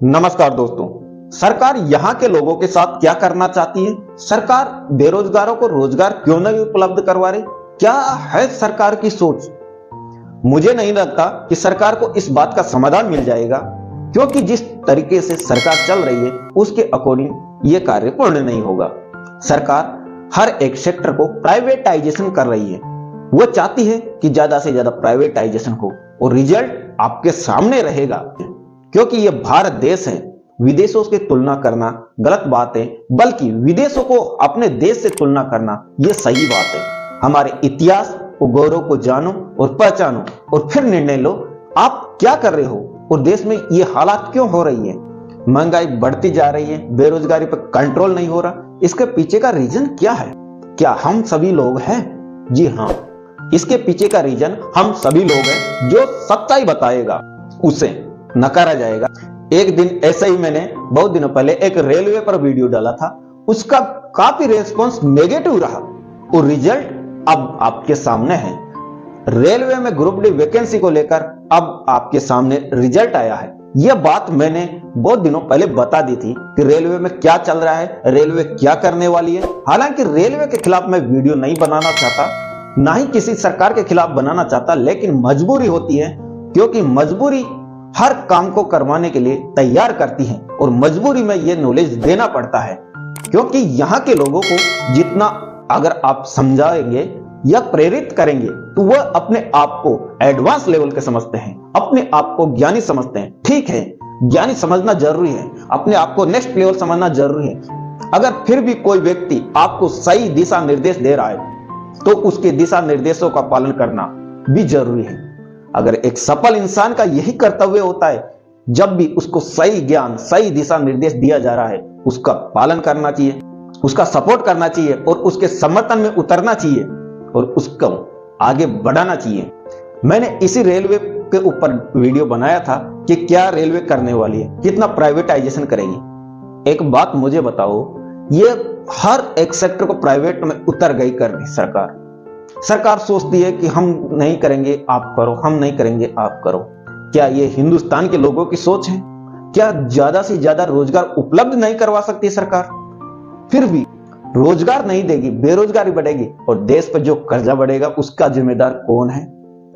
नमस्कार दोस्तों। सरकार यहाँ के लोगों के साथ क्या करना चाहती है? सरकार बेरोजगारों को रोजगार क्यों नहीं उपलब्ध करवा रही? क्या है सरकार की सोच? मुझे नहीं लगता कि सरकार को इस बात का समाधान मिल जाएगा, क्योंकि जिस तरीके से सरकार चल रही है उसके अकॉर्डिंग ये कार्य पूर्ण नहीं होगा। सरकार हर एक सेक्टर को प्राइवेटाइजेशन कर रही है। वो चाहती है कि ज्यादा से ज्यादा प्राइवेटाइजेशन हो और रिजल्ट आपके सामने रहेगा, क्योंकि ये भारत देश है। विदेशों की तुलना करना गलत बात है, बल्कि विदेशों को अपने देश से तुलना करना ये सही बात है। हमारे इतिहास और गौरव को जानो और पहचानो और फिर निर्णय लो आप क्या कर रहे हो और देश में ये हालात क्यों हो रही है। महंगाई बढ़ती जा रही है, बेरोजगारी पर कंट्रोल नहीं हो रहा। इसके पीछे का रीजन क्या है? क्या हम सभी लोग हैं? जी हाँ, इसके पीछे का रीजन हम सभी लोग हैं। जो सच्चाई बताएगा उसे नकारा जाएगा। एक दिन ऐसे ही मैंने बहुत दिनों पहले एक रेलवे पर वीडियो डाला था, उसका काफी रेस्पॉन्स नेगेटिव रहा और रिजल्ट अब आपके सामने है। रेलवे में ग्रुप डी वैकेंसी को लेकर अब आपके सामने रिजल्ट आया है। यह बात मैंने बहुत दिनों पहले बता दी थी कि रेलवे में क्या चल रहा है, रेलवे क्या करने वाली है। हालांकि रेलवे के खिलाफ मैं वीडियो नहीं बनाना चाहता, ना ही किसी सरकार के खिलाफ बनाना चाहता, लेकिन मजबूरी होती है, क्योंकि मजबूरी हर काम को करवाने के लिए तैयार करती है और मजबूरी में यह नॉलेज देना पड़ता है। क्योंकि यहाँ के लोगों को जितना अगर आप समझाएंगे या प्रेरित करेंगे तो वह अपने आप को एडवांस लेवल के समझते हैं, अपने आप को ज्ञानी समझते हैं। ठीक है, ज्ञानी समझना जरूरी है, अपने आप को नेक्स्ट लेवल समझना जरूरी है। अगर फिर भी कोई व्यक्ति आपको सही दिशा निर्देश दे रहा है तो उसके दिशा निर्देशों का पालन करना भी जरूरी है। अगर एक सफल इंसान का यही कर्तव्य होता है, जब भी उसको सही ज्ञान, सही दिशा निर्देश दिया जा रहा है उसका पालन करना चाहिए, उसका सपोर्ट करना चाहिए और उसके समर्थन में उतरना चाहिए और उसको आगे बढ़ाना चाहिए। मैंने इसी रेलवे के ऊपर वीडियो बनाया था कि क्या रेलवे करने वाली है, कितना प्राइवेटाइजेशन करेगी। एक बात मुझे बताओ, ये हर एक सेक्टर को प्राइवेट में उतर गई कर रही सरकार। सरकार सोचती है कि हम नहीं करेंगे आप करो, हम नहीं करेंगे आप करो। क्या ये हिंदुस्तान के लोगों की सोच है? क्या ज्यादा से ज्यादा रोजगार उपलब्ध नहीं करवा सकती सरकार? फिर भी रोजगार नहीं देगी, बेरोजगारी बढ़ेगी और देश पर जो कर्जा बढ़ेगा उसका जिम्मेदार कौन है?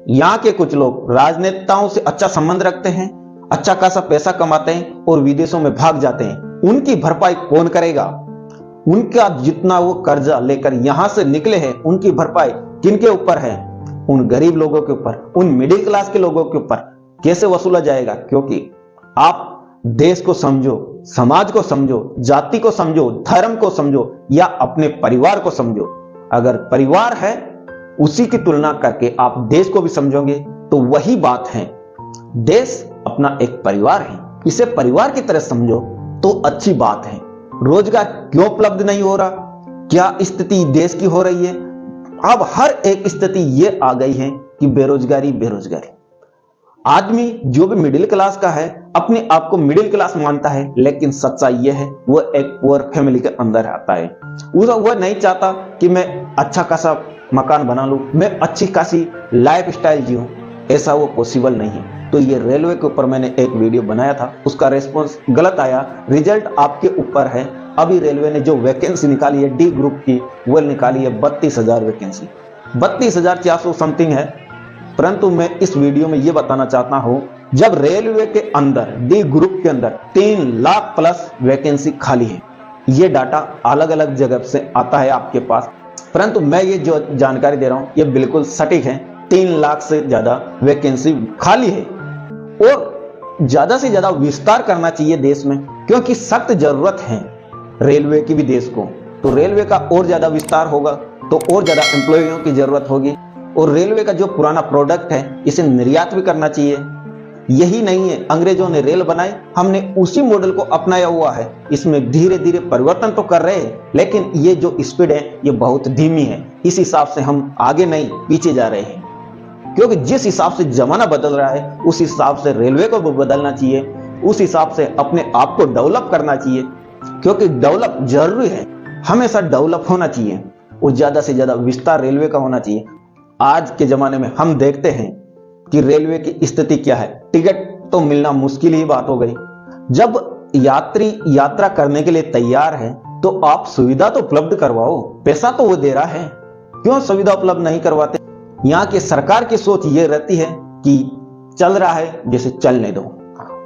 यहाँ के कुछ लोग राजनेताओं से अच्छा संबंध रखते हैं, अच्छा खासा पैसा कमाते हैं और विदेशों में भाग जाते हैं। उनकी भरपाई कौन करेगा? उनका जितना वो कर्जा लेकर यहां से निकले हैं, उनकी भरपाई किनके ऊपर है? उन गरीब लोगों के ऊपर, उन मिडिल क्लास के लोगों के ऊपर कैसे वसूला जाएगा? क्योंकि आप देश को समझो, समाज को समझो, जाति को समझो, धर्म को समझो या अपने परिवार को समझो। अगर परिवार है उसी की तुलना करके आप देश को भी समझोगे तो वही बात है। देश अपना एक परिवार है, इसे परिवार की तरह समझो तो अच्छी बात है। रोजगार क्यों उपलब्ध नहीं हो रहा? क्या स्थिति देश की हो रही है? अब हर एक स्थिति ये आ गई है कि बेरोजगारी बेरोजगारी। आदमी जो भी मिडिल क्लास का है अपने आप को मिडिल क्लास मानता है, लेकिन सच्चाई यह है वो एक पुअर फैमिली के अंदर आता है। वह नहीं चाहता कि मैं अच्छा खासा मकान बना लूं, मैं अच्छी खासी लाइफ स्टाइल जीऊं। ऐसा वो पॉसिबल नहीं है। तो ये रेलवे के ऊपर मैंने एक वीडियो बनाया था, उसका रेस्पॉन्स गलत आया, रिजल्ट आपके ऊपर है। अभी रेलवे ने जो वैकेंसी निकाली है डी ग्रुप की, वो निकाली है 32,000 वैकेंसी, 32,400 समथिंग है। परंतु मैं इस वीडियो में ये बताना चाहता हूं, जब रेलवे के अंदर डी ग्रुप के अंदर 3 लाख प्लस वैकेंसी खाली है। ये डाटा अलग अलग जगह से आता है आपके पास, परंतु मैं ये जो जानकारी दे रहा हूं ये बिल्कुल सटीक है। 3 लाख से ज्यादा वैकेंसी खाली है और ज्यादा से ज्यादा विस्तार करना चाहिए देश में, क्योंकि सख्त जरूरत है रेलवे की भी देश को। तो रेलवे का और ज्यादा विस्तार होगा तो और ज्यादा एम्प्लॉइयों की जरूरत होगी और रेलवे का जो पुराना प्रोडक्ट है इसे निर्यात भी करना चाहिए। यही नहीं है, अंग्रेजों ने रेल बनाए, हमने उसी मॉडल को अपनाया हुआ है। इसमें धीरे धीरे परिवर्तन तो कर रहे हैं, लेकिन ये जो स्पीड है ये बहुत धीमी है। इस हिसाब से हम आगे नहीं पीछे जा रहे हैं, क्योंकि जिस हिसाब से जमाना बदल रहा है उस हिसाब से रेलवे को भी बदलना चाहिए, उस हिसाब से अपने आप को डेवलप करना चाहिए, क्योंकि डेवलप जरूरी है, हमेशा डेवलप होना चाहिए और ज्यादा से ज्यादा विस्तार रेलवे का होना चाहिए। आज के जमाने में हम देखते हैं कि रेलवे की स्थिति क्या है। टिकट तो मिलना मुश्किल ही बात हो गई। जब यात्री यात्रा करने के लिए तैयार है तो आप सुविधा तो उपलब्ध करवाओ, पैसा तो वो दे रहा है, क्यों सुविधा उपलब्ध नहीं करवाते? यहाँ की सरकार की सोच ये रहती है कि चल रहा है जैसे चलने दो,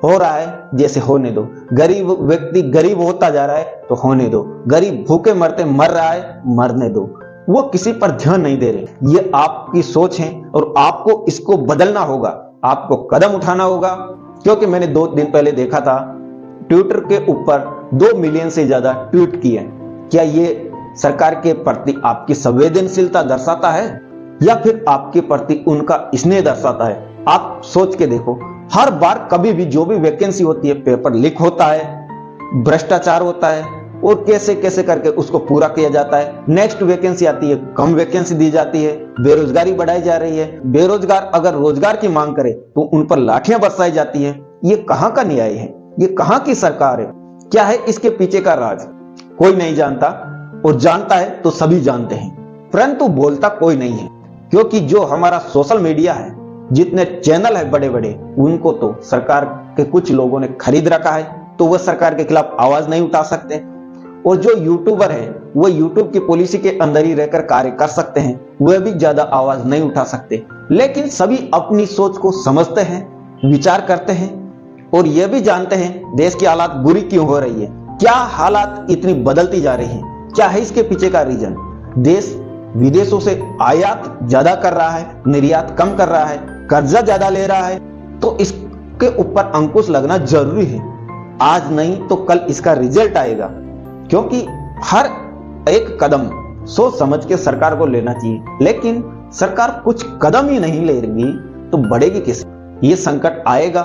हो रहा है जैसे होने दो, गरीब व्यक्ति गरीब होता जा रहा है तो होने दो, गरीब भूखे मरते मर रहा है मरने दो, वो किसी पर ध्यान नहीं दे रहे। ये आपकी सोच है और आपको इसको बदलना होगा, आपको कदम उठाना होगा। क्योंकि मैंने 2 दिन पहले देखा था ट्विटर के ऊपर 2 मिलियन से ज्यादा ट्वीट किए। क्या ये सरकार के प्रति आपकी संवेदनशीलता दर्शाता है या फिर आपके प्रति उनका स्नेह दर्शाता है? आप सोच के देखो, हर बार कभी भी जो भी वैकेंसी होती है पेपर लीक होता है, भ्रष्टाचार होता है और कैसे कैसे करके उसको पूरा किया जाता है। नेक्स्ट वैकेंसी आती है, कम वैकेंसी दी जाती है, बेरोजगारी बढ़ाई जा रही है। बेरोजगार अगर रोजगार की मांग करे तो उन पर लाठियां बरसाई जाती है। ये कहां का न्याय है? ये कहां की सरकार है? क्या है इसके पीछे का राज? कोई नहीं जानता, और जानता है तो सभी जानते हैं, परंतु बोलता कोई नहीं है। क्योंकि जो हमारा सोशल मीडिया है, जितने चैनल है बड़े बड़े, उनको तो सरकार के कुछ लोगों ने खरीद रखा है, तो वह सरकार के खिलाफ आवाज नहीं उठा सकते। और जो यूट्यूबर है वो यूट्यूब की पॉलिसी के अंदर ही रहकर कार्य कर सकते हैं, वह भी ज्यादा आवाज नहीं उठा सकते। लेकिन सभी अपनी सोच को समझते हैं, विचार करते हैं और यह भी जानते हैं देश की हालात बुरी क्यों हो रही है, क्या हालात इतनी बदलती जा रही हैं, क्या है इसके पीछे का रीजन। देश विदेशों से आयात ज्यादा कर रहा है, निर्यात कम कर रहा है, कर्जा ज्यादा ले रहा है, तो इसके ऊपर अंकुश लगना जरूरी है। आज नहीं तो कल इसका रिजल्ट आएगा। क्योंकि हर एक कदम सोच समझ के सरकार को लेना चाहिए, लेकिन सरकार कुछ कदम ही नहीं लेगी तो बढ़ेगी किस? ये संकट आएगा।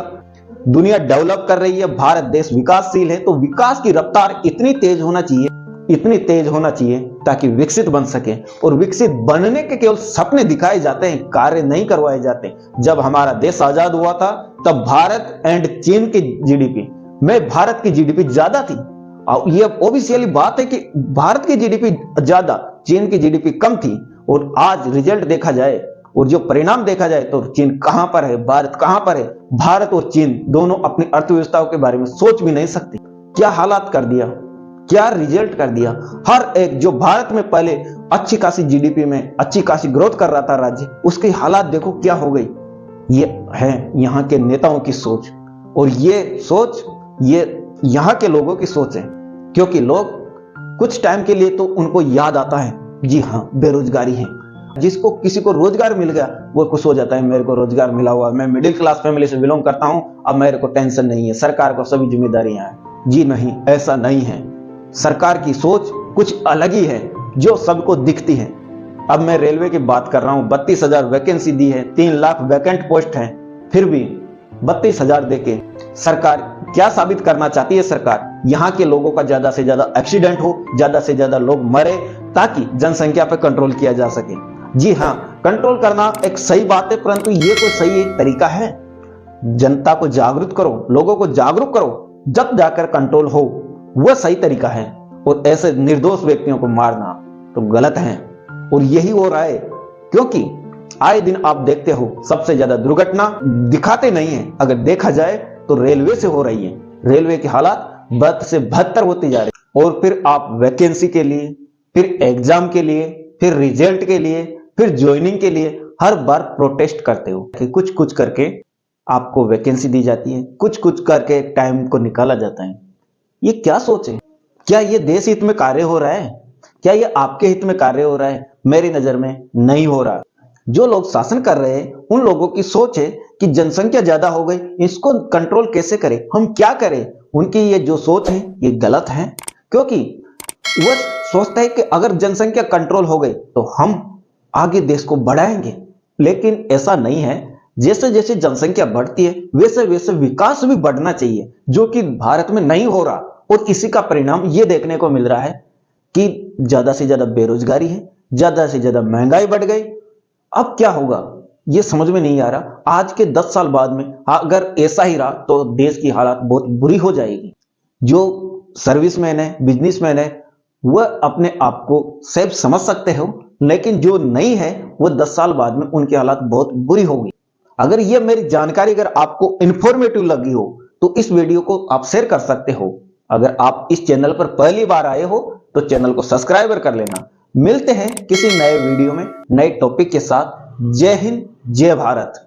दुनिया डेवलप कर रही है, भारत देश विकासशील है, तो विकास की रफ्तार इतनी तेज होना चाहिए, इतनी तेज होना चाहिए ताकि विकसित बन सके। और विकसित बनने के केवल सपने दिखाए जाते हैं, कार्य नहीं करवाए जाते। जब हमारा देश आजाद हुआ था तब भारत एंड चीन की जीडीपी में भारत की जीडीपी ज्यादा थी। और ये ऑफिशियली बात है कि भारत की जीडीपी ज्यादा, चीन की जीडीपी कम थी। और आज रिजल्ट देखा जाए और जो परिणाम देखा जाए तो चीन कहां पर है, भारत कहां पर है। भारत और चीन दोनों अपनी अर्थव्यवस्थाओं के बारे में सोच भी नहीं सकती। क्या हालात कर दिया, क्या रिजल्ट कर दिया। हर एक जो भारत में पहले अच्छी खासी जीडीपी में अच्छी खासी ग्रोथ कर रहा था राज्य, उसकी हालात देखो क्या हो गई। ये है यहाँ के नेताओं की सोच, और ये सोच ये यहाँ के लोगों की सोच है। क्योंकि लोग कुछ टाइम के लिए तो उनको याद आता है, जी हाँ बेरोजगारी है। जिसको किसी को रोजगार मिल गया वो खुश हो जाता है, मेरे को रोजगार मिला हुआ, मैं मिडिल क्लास फैमिली से बिलोंग करता हूं, अब मेरे को टेंशन नहीं है, सरकार को सभी जिम्मेदारियां हैं। जी नहीं, ऐसा नहीं है। सरकार की सोच कुछ अलग ही है जो सबको दिखती है। अब मैं रेलवे की बात कर रहा हूं, 32,000 वैकेंसी दी है, 3 लाख वैकेंट पोस्ट हैं, फिर भी 32,000 देके सरकार क्या साबित करना चाहती है? सरकार यहाँ के लोगों का ज्यादा से ज्यादा एक्सीडेंट हो, ज्यादा से ज्यादा लोग मरे, ताकि जनसंख्या पर कंट्रोल किया जा सके। जी हाँ, कंट्रोल करना एक सही बात है, परंतु ये कोई सही एक तरीका है? जनता को जागरूक करो, लोगों को जागरूक करो, जब जाकर कंट्रोल हो, वह सही तरीका है। और ऐसे निर्दोष व्यक्तियों को मारना तो गलत है, और यही हो रहा है। क्योंकि आए दिन आप देखते हो सबसे ज्यादा दुर्घटना दिखाते नहीं है, अगर देखा जाए तो रेलवे से हो रही है। रेलवे की हालात बद से बदतर होती जा रही है। और फिर आप वैकेंसी के लिए, फिर एग्जाम के लिए, फिर रिजल्ट के लिए, फिर ज्वाइनिंग के लिए हर बार प्रोटेस्ट करते हो कि कुछ कुछ करके आपको वैकेंसी दी जाती है, कुछ कुछ करके टाइम को निकाला जाता है। ये क्या सोच है? क्या ये देश हित में कार्य हो रहा है? क्या ये आपके हित में कार्य हो रहा है? मेरी नजर में नहीं हो रहा। जो लोग शासन कर रहे हैं उन लोगों की सोच है कि जनसंख्या ज्यादा हो गई, इसको कंट्रोल कैसे करें, हम क्या करें। उनकी ये जो सोच है ये गलत है। क्योंकि वह सोचता है कि अगर जनसंख्या कंट्रोल हो गई तो हम आगे देश को बढ़ाएंगे, लेकिन ऐसा नहीं है। जैसे जैसे जनसंख्या बढ़ती है वैसे वैसे विकास भी बढ़ना चाहिए, जो कि भारत में नहीं हो रहा। और इसी का परिणाम ये देखने को मिल रहा है कि ज्यादा से ज्यादा बेरोजगारी है, ज्यादा से ज्यादा महंगाई बढ़ गई। अब क्या होगा ये समझ में नहीं आ रहा। आज के 10 साल बाद में अगर ऐसा ही रहा तो देश की हालत बहुत बुरी हो जाएगी। जो सर्विसमैन है, बिजनेसमैन है, वह अपने आप को सेफ समझ सकते हो, लेकिन जो नहीं है वो 10 साल बाद में उनकी हालत बहुत बुरी होगी। अगर ये मेरी जानकारी अगर आपको इंफॉर्मेटिव लगी हो तो इस वीडियो को आप शेयर कर सकते हो। अगर आप इस चैनल पर पहली बार आए हो तो चैनल को सब्सक्राइब कर लेना। मिलते हैं किसी नए वीडियो में नए टॉपिक के साथ। जय हिंद, जय भारत।